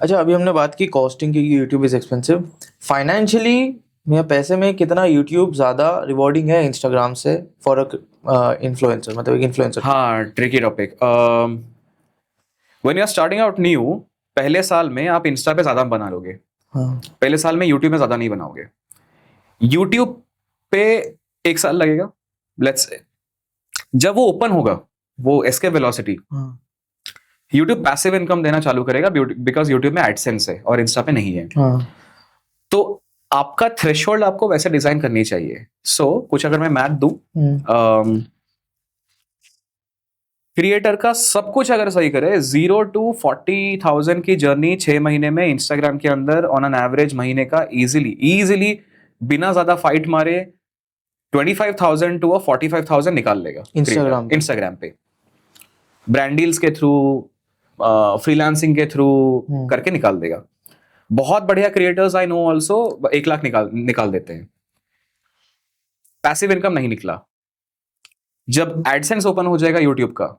अच्छा, अभी हमने बात की कॉस्टिंग की, यूट्यूब इज एक्सपेंसिव। फाइनेंशियली या पैसे में कितना यूट्यूब ज़्यादा रिवॉर्डिंग है इंस्टाग्राम से फॉर अ इन्फ्लुएंसर, मतलब एक इन्फ्लुएंसर? हाँ, tricky topic. When you are starting out new, पहले साल में आप इंस्टा पे ज्यादा बना लोगे, हाँ। पहले साल में यूट्यूब में ज्यादा नहीं बनाओगे। यूट्यूब पे 1 साल लगेगा, लेट्स से। जब वो ओपन होगा, वो एस्केप वेलोसिटी, हाँ। यूट्यूब पैसिव इनकम देना चालू करेगा, बिकॉज यूट्यूब में एडसेंस है और इंस्टा पे नहीं है। हाँ। तो आपका थ्रेशोल्ड आपको वैसे डिजाइन करनी चाहिए। कुछ अगर मैं मैथ दूं, क्रिएटर का सब कुछ अगर सही करे, 0 to 40,000 की जर्नी 6 महीने में इंस्टाग्राम के अंदर ऑन एन एवरेज महीने का इजीली बिना ज्यादा फाइट मारे 25,000 to 45,000 निकाल लेगा इंस्टाग्राम पे, ब्रांड डील्स के थ्रू, फ्रीलांसिंग के थ्रू करके निकाल देगा। बहुत बढ़िया creators I know also 1 lakh निकाल देते हैं। पैसिव इनकम नहीं निकला। जब एडसेंस ओपन हो जाएगा यूट्यूब का,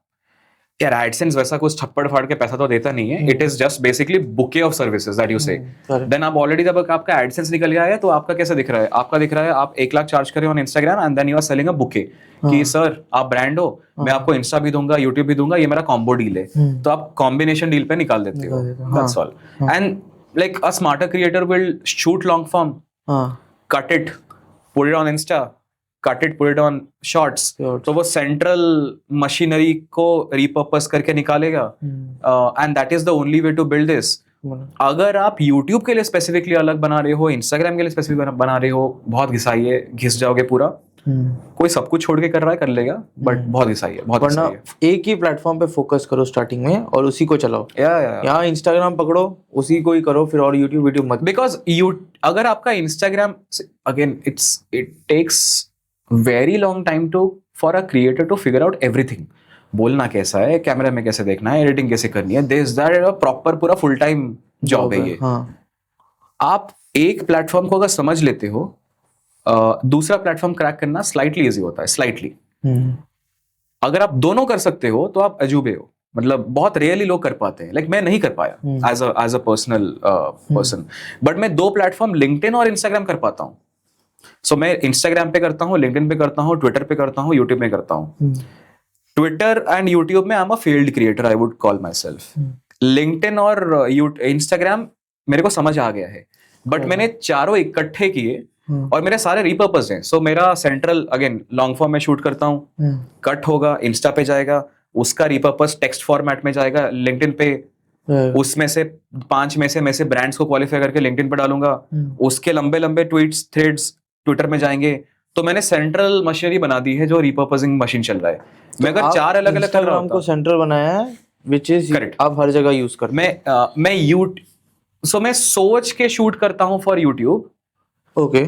यार एडसेंस वैसा कुछ थप्पड़ फाड़ के पैसा तो देता नहीं है, it is just basically bouquet of services that you से। देन आप ऑलरेडी, जब आपका एडसेंस निकल गया है, तो आपका कैसे दिख रहा है? आपका दिख रहा है आप 1 लाख चार्ज करें on Instagram and then you are selling a bouquet कि सर आप ब्रांड हो, मैं आपको इंस्टा भी दूंगा, यूट्यूब भी दूंगा, ये मेरा कॉम्बो डील है। तो आप कॉम्बिनेशन डील पे निकाल देते हो, that's all. And like a smarter creator will shoot long form, cut it, put it on Insta, cut it, put it on Shorts, तो वो सेंट्रल मशीनरी को रिपर्पस करके निकालेगा। And that is the only way to build this. अगर आप YouTube के लिए specifically अलग बना रहे हो, इंस्टाग्राम के लिए स्पेसिफिक बना रहे हो, बहुत घिस जाओगे पूरा। कोई सब कुछ छोड़ के कर रहा है, कर लेगा, बट बहुत घिसाइए, बहुत घिसाइए। एक ही प्लेटफॉर्म पे फोकस करो स्टार्टिंग में और उसी को चलाओ। यहाँ इंस्टाग्राम पकड़ो, उसी को ही करो फिर, और यूट्यूब मत। बिकॉज अगर आपका Instagram, again it takes very long time for a creator to figure out everything. बोलना कैसा है, कैमरा में कैसे देखना है, एडिटिंग कैसे करनी है, दिस दैट, प्रॉपर पूरा फुल टाइम जॉब है ये। आप एक प्लेटफॉर्म को अगर समझ लेते हो, दूसरा प्लेटफॉर्म क्रैक करना स्लाइटली इजी होता है, स्लाइटली। अगर आप दोनों कर सकते हो तो आप अजूबे हो, मतलब बहुत रेयरली लोग कर पाते हैं। लाइक मैं नहीं कर पाया as a personal person, but मैं 2 प्लेटफॉर्म लिंक्डइन और इंस्टाग्राम कर पाता हूँ। सो मैं इंस्टाग्राम पे करता हूँ, लिंक्डइन पे करता हूँ, ट्विटर पे करता हूँ, यूट्यूब में करता हूँ। ट्विटर एंड यूट्यूब में I am a failed creator, I would call my self. LinkedIn और इंस्टाग्राम मेरे को समझ आ गया है, बट मैंने चारों इकट्ठे किए और मेरे सारे रिपर्पस हैं। सो मेरा सेंट्रल, अगेन लॉन्ग फॉर्म में शूट करता हूँ, कट होगा, इंस्टा पे जाएगा, उसका रिपर्पस टेक्स्ट फॉर्मेट में जाएगा लिंक्डइन पे, उसमें से 5 में से ब्रांड्स को क्वालिफाई करके लिंक्डइन पे डालूंगा, उसके लंबे लंबे ट्वीट्स, थ्रेड्स ट्विटर में जाएंगे। तो मैंने सेंट्रल मशीनरी बना दी है, जो रिपर्पसिंग मशीन चल रहा है। तो मैं अगर 4 अलग अलग कर रहा हूं, को सेंट्रल बनाया है, विच इज आप हर जगह यूज करते हैं। मैं सोच के शूट करता हूं for YouTube. Okay,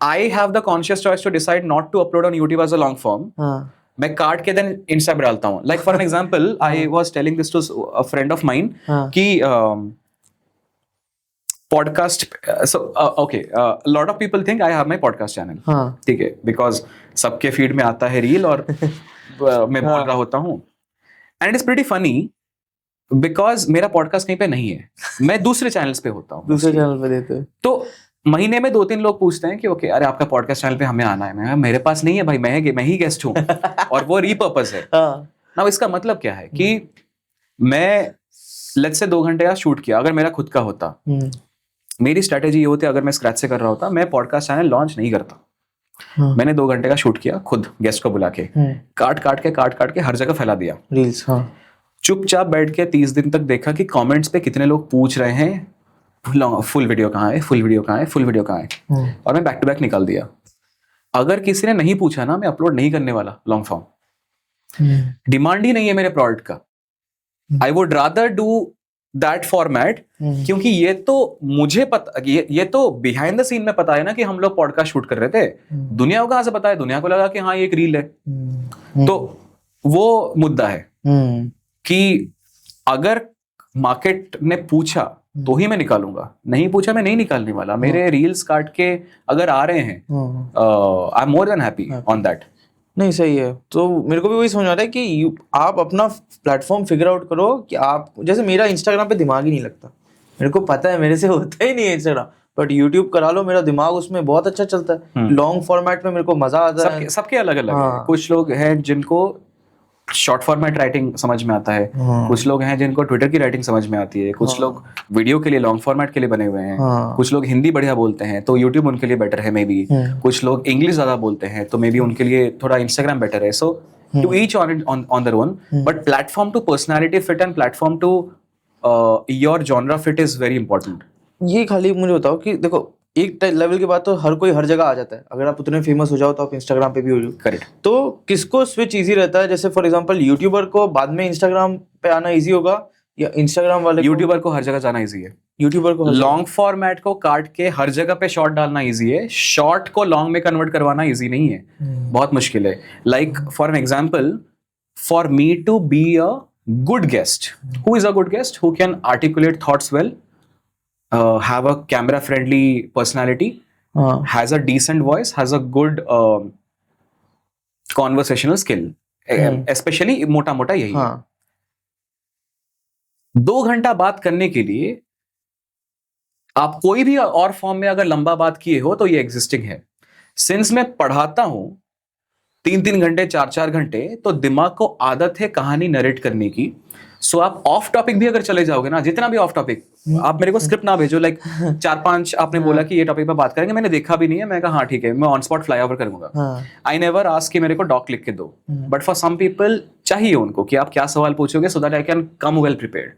I have the conscious choice to decide not to upload on YouTube as a long form. मैं काट के देन इंस्टा पे डालता हूँ। Like for an example, I was telling this to a friend of mine कि podcast, okay, lot of people think I have my podcast channel, ठीक है, because सबके फीड में आता है रील और मैं बोल रहा होता हूँ, and it is pretty funny because मेरा पॉडकास्ट कहीं पे नहीं है, मैं दूसरे चैनल्स पे होता हूँ, दूसरे चैनल पे देते हैं। तो महीने में 2-3 लोग पूछते हैं कि ओके, अरे आपका पॉडकास्ट चैनल पे हमें आना है। मैं मेरे पास नहीं है भाई, मैं ही गेस्ट हूँ और वो रीपर्पस है। नाउ इसका मतलब क्या है कि मैं लेट्स से 2 घंटे का शूट किया, अगर मेरा खुद का होता, मेरी स्ट्रेटेजी ये होती है, अगर मैं स्क्रैच से कर रहा होता, मैं पॉडकास्ट चैनल लॉन्च नहीं करता। मैंने 2 घंटे का शूट किया खुद, गेस्ट को बुला के, काट के हर जगह फैला दिया रील्स। चुपचाप बैठ के 30 दिन तक देखा कि कमेंट्स पे कितने लोग पूछ रहे हैं फुल वीडियो कहाँ है, फुल वीडियो कहाँ है, फुल वीडियो कहाँ है, और मैं बैक टू बैक निकाल दिया। अगर किसी ने नहीं पूछा ना, मैं अपलोड नहीं करने वाला लॉन्ग फॉर्म। डिमांड ही नहीं है मेरे प्रोडक्ट का। I would rather do that format, क्योंकि ये तो मुझे पता, ये तो बिहाइंड द सीन में पता है ना कि हम लोग पॉडकास्ट शूट कर रहे थे। दुनिया को कहाँ से पता है? दुनिया को लगा कि हाँ ये एक रील है। तो वो मुद्दा है कि अगर मार्केट ने पूछा तो ही मैं निकालूंगा, नहीं पूछा मैं नहीं निकालने वाला। मेरे रील्स काट के अगर आ रहे हैं, I am more than happy on that. नहीं, सही है। तो मेरे को भी वही समझ आ रहा है कि आप अपना प्लेटफॉर्म फिगर आउट करो कि आप, जैसे मेरा इंस्टाग्राम पे दिमाग ही नहीं लगता, मेरे को पता है मेरे से होता ही नहीं है इंस्टाग्राम, बट यूट्यूब करा लो, मेरा दिमाग उसमें बहुत अच्छा चलता है, लॉन्ग फॉर्मेट में मेरे को मजा आता है। सबके अलग अलग है। हाँ। कुछ लोग हैं जिनको शॉर्ट फॉर्मेट राइटिंग समझ में आता है, हाँ। कुछ लोग हैं जिनको ट्विटर की राइटिंग समझ में आती है, कुछ लोग वीडियो के लिए लॉन्ग फॉर्मेट के लिए बने हुए हैं, हाँ। कुछ लोग हिंदी बढ़िया बोलते हैं तो यूट्यूब उनके लिए बेटर है मे बी, कुछ लोग इंग्लिश ज्यादा बोलते हैं तो मे बी उनके लिए थोड़ा इंस्टाग्राम बेटर है। So to each on their own, but platform to personality fit and platform to your genre fit is very important. ये खाली मुझे बताओ कि देखो एक लेवल के बाद तो हर कोई हर जगह आ जाता है, अगर आप उतने फेमस हो जाओ तो आप इंस्टाग्राम पे भी हो जाओ। करेक्ट। तो किसको स्विच इजी रहता है, जैसे फॉर एग्जांपल यूट्यूबर को बाद में इंस्टाग्राम पे आना इजी होगा, या इंस्टाग्राम वाले यूट्यूबर को हर जगह जाना इजी है। यूट्यूबर को लॉन्ग फॉर्मेट को काट के हर जगह पे शॉर्ट डालना इजी है, शॉर्ट को लॉन्ग में कन्वर्ट करवाना इजी नहीं है, बहुत मुश्किल है। Like for an example, for me to be a good guest, who is a good guest, who can articulate thoughts well, have a camera friendly personality, has a decent voice, has a good conversational skill, especially मोटा मोटा यही है। 2 घंटा बात करने के लिए आप कोई भी और फॉर्म में अगर लंबा बात किए हो तो ये एग्जिस्टिंग है। सिंस मैं पढ़ाता हूं 3-3 घंटे 4-4 घंटे, तो दिमाग को आदत है कहानी नरेट करने की। सो आप ऑफ टॉपिक भी अगर चले जाओगे ना, जितना भी ऑफ टॉपिक, आप मेरे को स्क्रिप्ट ना भेजो, लाइक 4-5 आपने बोला कि ये टॉपिक पे बात करेंगे, मैंने देखा भी नहीं है, मैं कहा हाँ ठीक है, मैं ऑन स्पॉट फ्लाई ओवर करूंगा। आई नेवर आस्क कि मेरे को डॉक लिख के दो, बट फॉर सम पीपल चाहिए उनको कि आप क्या सवाल पूछोगे so that I can come well prepared.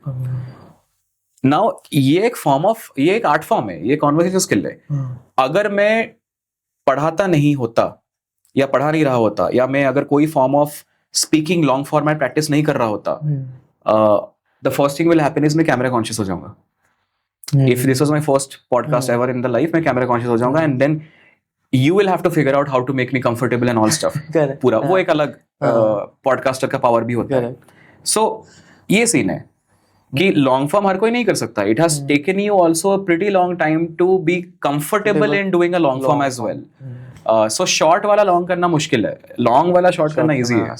Now ये एक फॉर्म ऑफ, ये एक आर्ट फॉर्म है, ये कॉन्वर्सेशन स्किल है। अगर मैं पढ़ाता नहीं होता या पढ़ा नहीं रहा होता, या मैं अगर कोई form of speaking long format practice नहीं कर रहा होता, the first thing will happen is मैं कैमरा कॉन्शियस हो जाऊंगा। If this was my first podcast ever in the life, मैं कैमरा कॉन्शियस हो जाऊंगा, and then you will have to figure out how to make me comfortable and all stuff. पूरा वो एक अलग पॉडकास्टर का पावर भी होता है। सो ये सीन है कि लॉन्ग फॉर्म हर कोई नहीं कर सकता। It has taken you also a pretty long time to be comfortable in doing a long form as well. So short वाला लॉन्ग करना मुश्किल है, लॉन्ग वाला शॉर्ट करना इजी है।